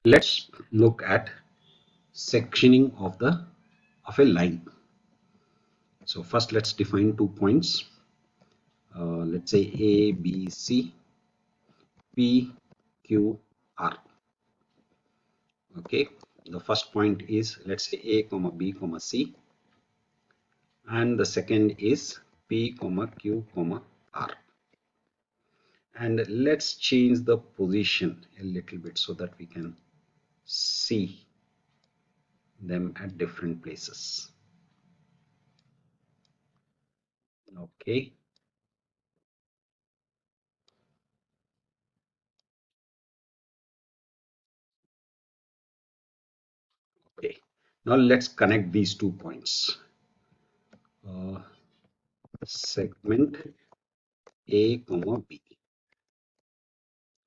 Let's look at sectioning of a line. So first let's define 2 points. Let's say A, B, C, P, Q, R. Okay, the first point is, let's say, A comma B comma C, and the second is P comma Q comma R. And let's change the position a little bit so that we can see them at different places. Okay, okay. Now let's connect these 2 points. Uh, Segment A comma B.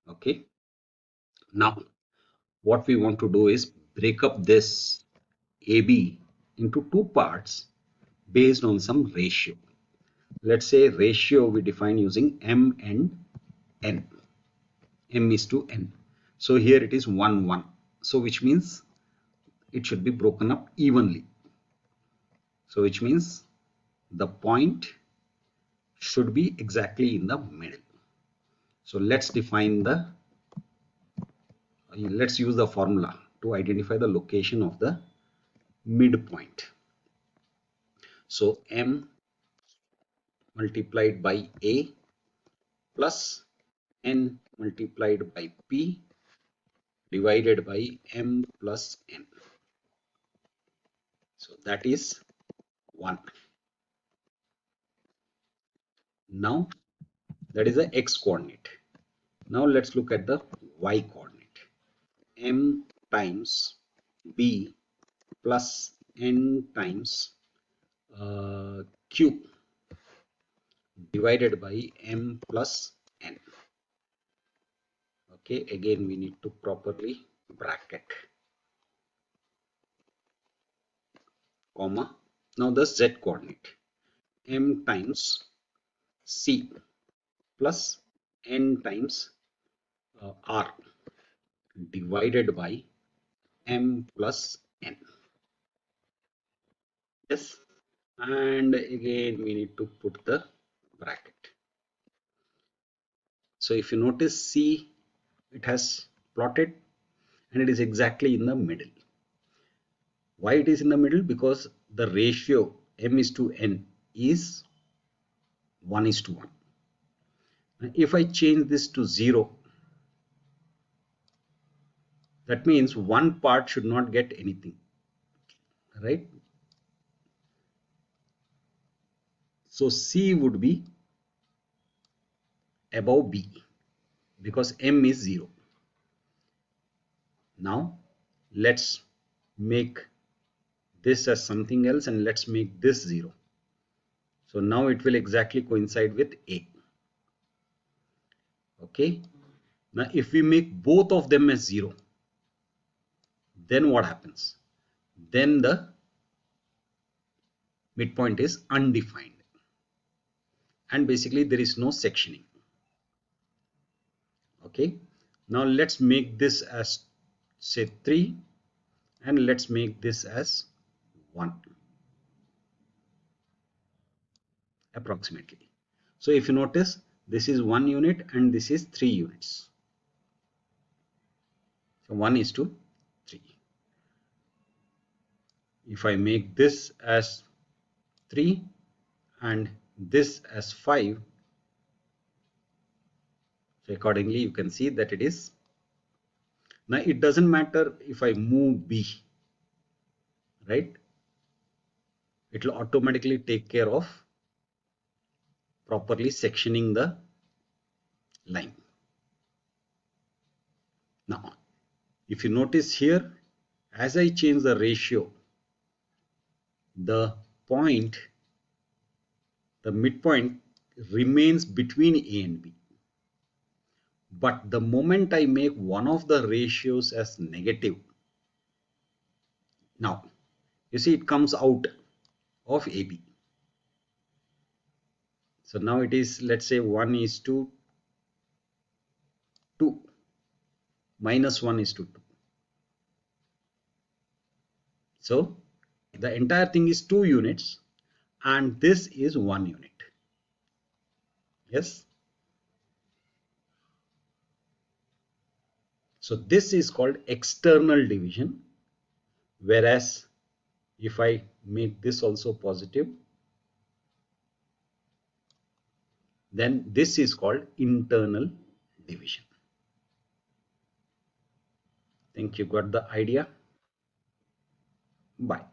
Okay. Now what we want to do is break up this AB into two parts based on some ratio. Let's say ratio we define using M and N. M is to N. So here it is 1 1. So which means it should be broken up evenly. So which means the point should be exactly in the middle. So let's use the formula to identify the location of the midpoint. So M multiplied by A plus N multiplied by P divided by M plus N. So that is 1. Now that is the X coordinate. Now let's look at the Y coordinate. M times B plus N times Q divided by M plus N. Okay, again we need to properly bracket, comma. Now the Z coordinate. M times C plus N times R divided by M plus N. Yes, and again we need to put the bracket. So if you notice, C, it has plotted and it is exactly in the middle. Why it is in the middle? Because the ratio M is to N is 1 is to 1. If I change this to 0, that means one part should not get anything, right? So C would be above B because M is 0. Now let's make this as something else and let's make this 0. So now it will exactly coincide with A. Okay. Now if we make both of them as 0, then what happens? Then the midpoint is undefined and basically there is no sectioning. Okay. Now let's make this as, say, 3 and let's make this as 1 approximately. So if you notice, this is 1 unit and this is 3 units. So 1 is to 3. If I make this as 3 and this as 5, so accordingly you can see that it is. Now it doesn't matter if I move B, right? It will automatically take care of properly sectioning the line. Now if you notice here, as I change the ratio, the point, the midpoint remains between A and B. But the moment I make one of the ratios as negative, now you see it comes out of AB. So now it is, let's say, 1 is to 2 minus 1 is to 2. So the entire thing is 2 units and this is 1 unit. Yes. So this is called external division, whereas if I make this also positive, then this is called internal division. Think you got the idea? Bye.